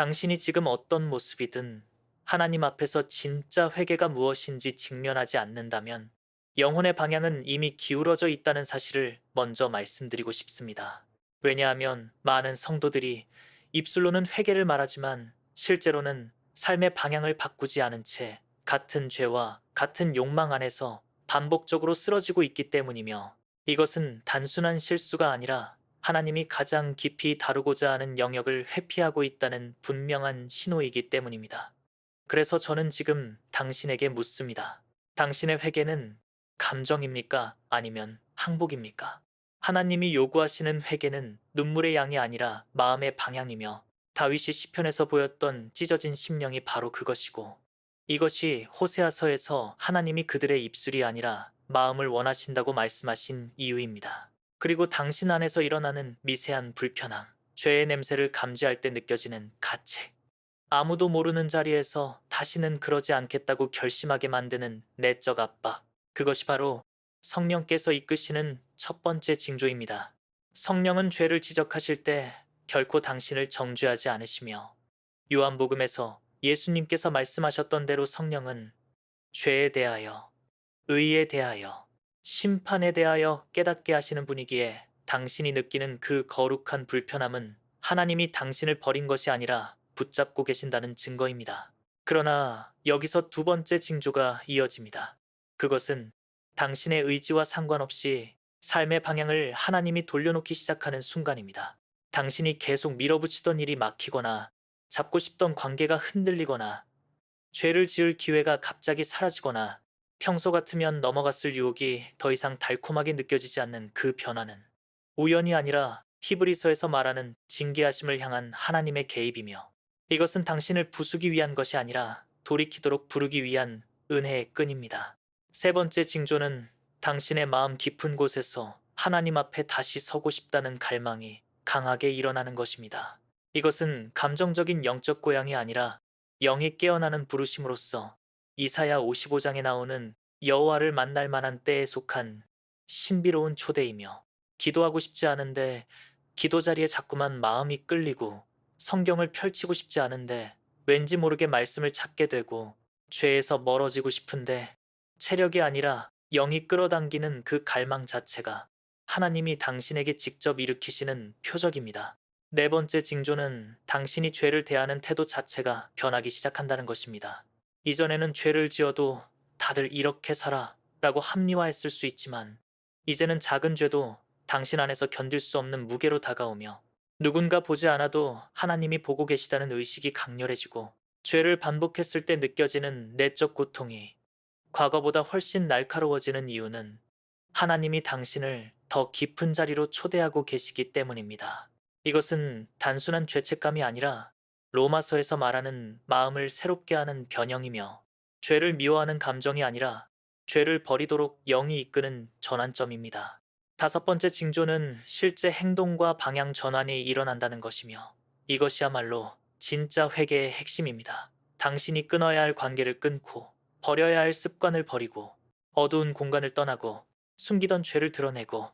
당신이 지금 어떤 모습이든 하나님 앞에서 진짜 회개가 무엇인지 직면하지 않는다면 영혼의 방향은 이미 기울어져 있다는 사실을 먼저 말씀드리고 싶습니다. 왜냐하면 많은 성도들이 입술로는 회개를 말하지만 실제로는 삶의 방향을 바꾸지 않은 채 같은 죄와 같은 욕망 안에서 반복적으로 쓰러지고 있기 때문이며, 이것은 단순한 실수가 아니라 하나님이 가장 깊이 다루고자 하는 영역을 회피하고 있다는 분명한 신호이기 때문입니다. 그래서 저는 지금 당신에게 묻습니다. 당신의 회개는 감정입니까? 아니면 항복입니까? 하나님이 요구하시는 회개는 눈물의 양이 아니라 마음의 방향이며, 다윗이 시편에서 보였던 찢어진 심령이 바로 그것이고, 이것이 호세아서에서 하나님이 그들의 입술이 아니라 마음을 원하신다고 말씀하신 이유입니다. 그리고 당신 안에서 일어나는 미세한 불편함, 죄의 냄새를 감지할 때 느껴지는 가책, 아무도 모르는 자리에서 다시는 그러지 않겠다고 결심하게 만드는 내적 압박, 그것이 바로 성령께서 이끄시는 첫 번째 징조입니다. 성령은 죄를 지적하실 때 결코 당신을 정죄하지 않으시며, 요한복음에서 예수님께서 말씀하셨던 대로 성령은 죄에 대하여, 의에 대하여, 심판에 대하여 깨닫게 하시는 분이기에, 당신이 느끼는 그 거룩한 불편함은 하나님이 당신을 버린 것이 아니라 붙잡고 계신다는 증거입니다. 그러나 여기서 두 번째 징조가 이어집니다. 그것은 당신의 의지와 상관없이 삶의 방향을 하나님이 돌려놓기 시작하는 순간입니다. 당신이 계속 밀어붙이던 일이 막히거나, 잡고 싶던 관계가 흔들리거나, 죄를 지을 기회가 갑자기 사라지거나, 평소 같으면 넘어갔을 유혹이 더 이상 달콤하게 느껴지지 않는 그 변화는 우연이 아니라 히브리서에서 말하는 징계하심을 향한 하나님의 개입이며, 이것은 당신을 부수기 위한 것이 아니라 돌이키도록 부르기 위한 은혜의 끈입니다. 세 번째 징조는 당신의 마음 깊은 곳에서 하나님 앞에 다시 서고 싶다는 갈망이 강하게 일어나는 것입니다. 이것은 감정적인 영적 고향이 아니라 영이 깨어나는 부르심으로써 이사야 55장에 나오는 여호와를 만날 만한 때에 속한 신비로운 초대이며, 기도하고 싶지 않은데 기도 자리에 자꾸만 마음이 끌리고, 성경을 펼치고 싶지 않은데 왠지 모르게 말씀을 찾게 되고, 죄에서 멀어지고 싶은데 체력이 아니라 영이 끌어당기는 그 갈망 자체가 하나님이 당신에게 직접 일으키시는 표적입니다. 네 번째 징조는 당신이 죄를 대하는 태도 자체가 변하기 시작한다는 것입니다. 이전에는 죄를 지어도 다들 이렇게 살아 라고 합리화했을 수 있지만, 이제는 작은 죄도 당신 안에서 견딜 수 없는 무게로 다가오며, 누군가 보지 않아도 하나님이 보고 계시다는 의식이 강렬해지고, 죄를 반복했을 때 느껴지는 내적 고통이 과거보다 훨씬 날카로워지는 이유는 하나님이 당신을 더 깊은 자리로 초대하고 계시기 때문입니다. 이것은 단순한 죄책감이 아니라 로마서에서 말하는 마음을 새롭게 하는 변형이며, 죄를 미워하는 감정이 아니라 죄를 버리도록 영이 이끄는 전환점입니다. 다섯 번째 징조는 실제 행동과 방향 전환이 일어난다는 것이며, 이것이야말로 진짜 회개의 핵심입니다. 당신이 끊어야 할 관계를 끊고, 버려야 할 습관을 버리고, 어두운 공간을 떠나고, 숨기던 죄를 드러내고,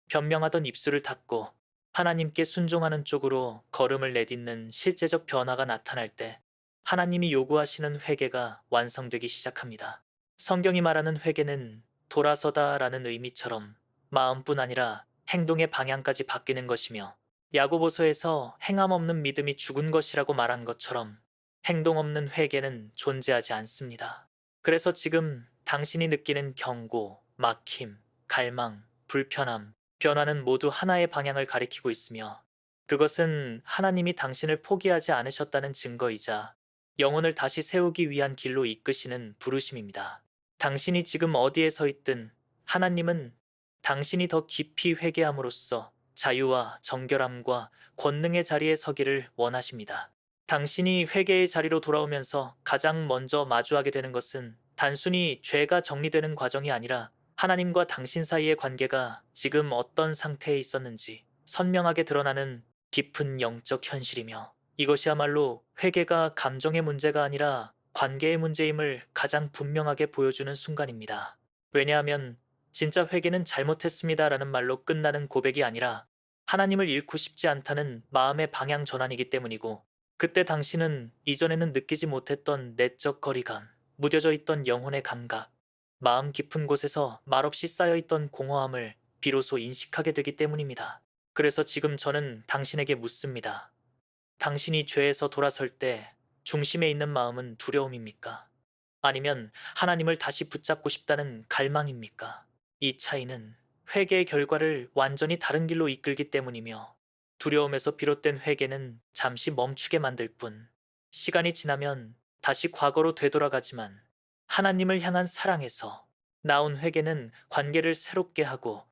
변명하던 입술을 닫고 하나님께 순종하는 쪽으로 걸음을 내딛는 실제적 변화가 나타날 때 하나님이 요구하시는 회개가 완성되기 시작합니다. 성경이 말하는 회개는 돌아서다라는 의미처럼 마음뿐 아니라 행동의 방향까지 바뀌는 것이며, 야고보서에서 행함 없는 믿음이 죽은 것이라고 말한 것처럼 행동 없는 회개는 존재하지 않습니다. 그래서 지금 당신이 느끼는 경고, 막힘, 갈망, 불편함, 변화는 모두 하나의 방향을 가리키고 있으며, 그것은 하나님이 당신을 포기하지 않으셨다는 증거이자 영혼을 다시 세우기 위한 길로 이끄시는 부르심입니다. 당신이 지금 어디에 서 있든 하나님은 당신이 더 깊이 회개함으로써 자유와 정결함과 권능의 자리에 서기를 원하십니다. 당신이 회개의 자리로 돌아오면서 가장 먼저 마주하게 되는 것은 단순히 죄가 정리되는 과정이 아니라 하나님과 당신 사이의 관계가 지금 어떤 상태에 있었는지 선명하게 드러나는 깊은 영적 현실이며, 이것이야말로 회개가 감정의 문제가 아니라 관계의 문제임을 가장 분명하게 보여주는 순간입니다. 왜냐하면 진짜 회개는 잘못했습니다라는 말로 끝나는 고백이 아니라 하나님을 잃고 싶지 않다는 마음의 방향 전환이기 때문이고, 그때 당신은 이전에는 느끼지 못했던 내적 거리감, 무뎌져 있던 영혼의 감각, 마음 깊은 곳에서 말없이 쌓여있던 공허함을 비로소 인식하게 되기 때문입니다. 그래서 지금 저는 당신에게 묻습니다. 당신이 죄에서 돌아설 때 중심에 있는 마음은 두려움입니까? 아니면 하나님을 다시 붙잡고 싶다는 갈망입니까? 이 차이는 회개의 결과를 완전히 다른 길로 이끌기 때문이며, 두려움에서 비롯된 회개는 잠시 멈추게 만들 뿐, 시간이 지나면 다시 과거로 되돌아가지만, 하나님을 향한 사랑에서 나온 회개는 관계를 새롭게 하고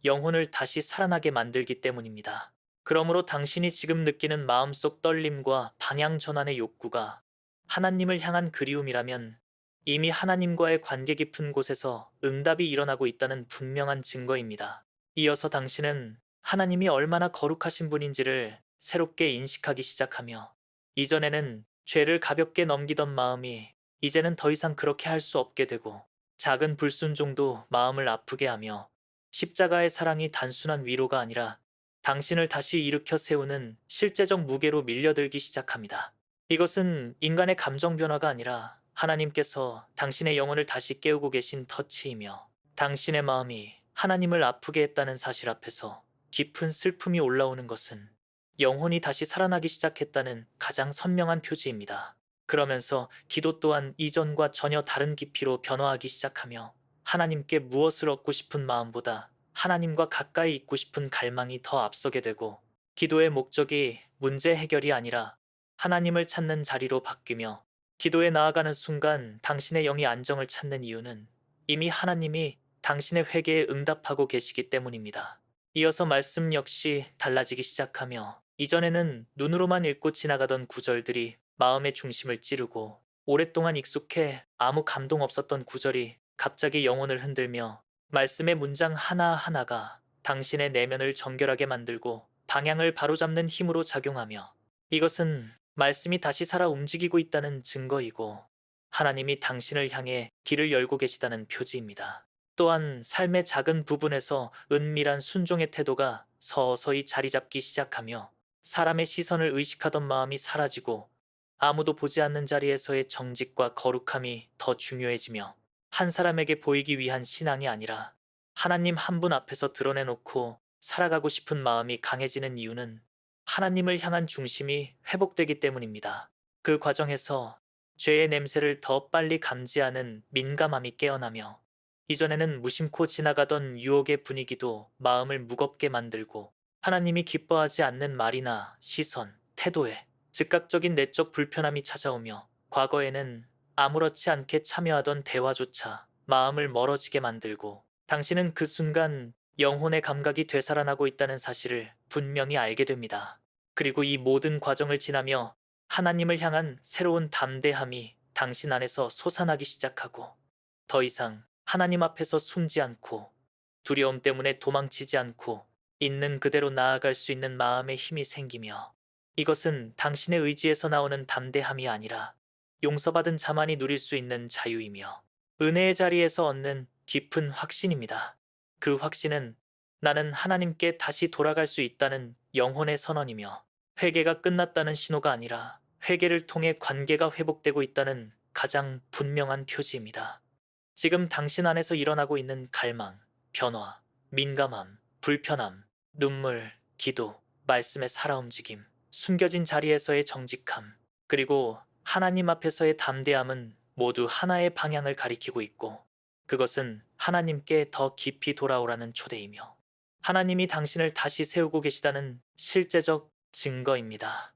영혼을 다시 살아나게 만들기 때문입니다. 그러므로 당신이 지금 느끼는 마음속 떨림과 방향 전환의 욕구가 하나님을 향한 그리움이라면, 이미 하나님과의 관계 깊은 곳에서 응답이 일어나고 있다는 분명한 증거입니다. 이어서 당신은 하나님이 얼마나 거룩하신 분인지를 새롭게 인식하기 시작하며, 이전에는 죄를 가볍게 넘기던 마음이 이제는 더 이상 그렇게 할 수 없게 되고, 작은 불순종도 마음을 아프게 하며, 십자가의 사랑이 단순한 위로가 아니라 당신을 다시 일으켜 세우는 실제적 무게로 밀려들기 시작합니다. 이것은 인간의 감정 변화가 아니라 하나님께서 당신의 영혼을 다시 깨우고 계신 터치이며, 당신의 마음이 하나님을 아프게 했다는 사실 앞에서 깊은 슬픔이 올라오는 것은 영혼이 다시 살아나기 시작했다는 가장 선명한 표지입니다. 그러면서 기도 또한 이전과 전혀 다른 깊이로 변화하기 시작하며, 하나님께 무엇을 얻고 싶은 마음보다 하나님과 가까이 있고 싶은 갈망이 더 앞서게 되고, 기도의 목적이 문제 해결이 아니라 하나님을 찾는 자리로 바뀌며, 기도에 나아가는 순간 당신의 영이 안정을 찾는 이유는 이미 하나님이 당신의 회개에 응답하고 계시기 때문입니다. 이어서 말씀 역시 달라지기 시작하며, 이전에는 눈으로만 읽고 지나가던 구절들이 마음의 중심을 찌르고, 오랫동안 익숙해 아무 감동 없었던 구절이 갑자기 영혼을 흔들며, 말씀의 문장 하나하나가 당신의 내면을 정결하게 만들고 방향을 바로잡는 힘으로 작용하며, 이것은 말씀이 다시 살아 움직이고 있다는 증거이고, 하나님이 당신을 향해 길을 열고 계시다는 표지입니다. 또한 삶의 작은 부분에서 은밀한 순종의 태도가 서서히 자리 잡기 시작하며, 사람의 시선을 의식하던 마음이 사라지고 아무도 보지 않는 자리에서의 정직과 거룩함이 더 중요해지며, 한 사람에게 보이기 위한 신앙이 아니라 하나님 한 분 앞에서 드러내놓고 살아가고 싶은 마음이 강해지는 이유는 하나님을 향한 중심이 회복되기 때문입니다. 그 과정에서 죄의 냄새를 더 빨리 감지하는 민감함이 깨어나며, 이전에는 무심코 지나가던 유혹의 분위기도 마음을 무겁게 만들고, 하나님이 기뻐하지 않는 말이나 시선, 태도에 즉각적인 내적 불편함이 찾아오며, 과거에는 아무렇지 않게 참여하던 대화조차 마음을 멀어지게 만들고, 당신은 그 순간 영혼의 감각이 되살아나고 있다는 사실을 분명히 알게 됩니다. 그리고 이 모든 과정을 지나며 하나님을 향한 새로운 담대함이 당신 안에서 솟아나기 시작하고, 더 이상 하나님 앞에서 숨지 않고 두려움 때문에 도망치지 않고 있는 그대로 나아갈 수 있는 마음의 힘이 생기며, 이것은 당신의 의지에서 나오는 담대함이 아니라 용서받은 자만이 누릴 수 있는 자유이며, 은혜의 자리에서 얻는 깊은 확신입니다. 그 확신은 나는 하나님께 다시 돌아갈 수 있다는 영혼의 선언이며, 회개가 끝났다는 신호가 아니라 회개를 통해 관계가 회복되고 있다는 가장 분명한 표지입니다. 지금 당신 안에서 일어나고 있는 갈망, 변화, 민감함, 불편함, 눈물, 기도, 말씀의 살아움직임, 숨겨진 자리에서의 정직함, 그리고 하나님 앞에서의 담대함은 모두 하나의 방향을 가리키고 있고, 그것은 하나님께 더 깊이 돌아오라는 초대이며, 하나님이 당신을 다시 세우고 계시다는 실제적 증거입니다.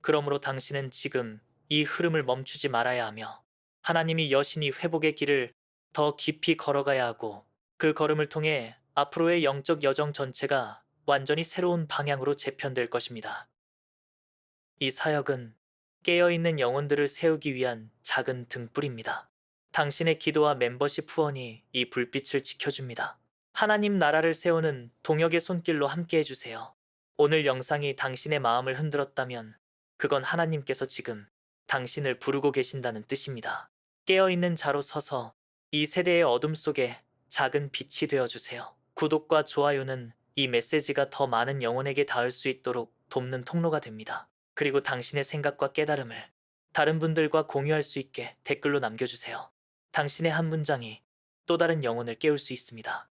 그러므로 당신은 지금 이 흐름을 멈추지 말아야 하며, 하나님이 여신이 회복의 길을 더 깊이 걸어가야 하고, 그 걸음을 통해 앞으로의 영적 여정 전체가 완전히 새로운 방향으로 재편될 것입니다. 이 사역은 깨어있는 영혼들을 세우기 위한 작은 등불입니다. 당신의 기도와 멤버십 후원이 이 불빛을 지켜줍니다. 하나님 나라를 세우는 동역의 손길로 함께 해주세요. 오늘 영상이 당신의 마음을 흔들었다면, 그건 하나님께서 지금 당신을 부르고 계신다는 뜻입니다. 깨어있는 자로 서서 이 세대의 어둠 속에 작은 빛이 되어주세요. 구독과 좋아요는 이 메시지가 더 많은 영혼에게 닿을 수 있도록 돕는 통로가 됩니다. 그리고 당신의 생각과 깨달음을 다른 분들과 공유할 수 있게 댓글로 남겨주세요. 당신의 한 문장이 또 다른 영혼을 깨울 수 있습니다.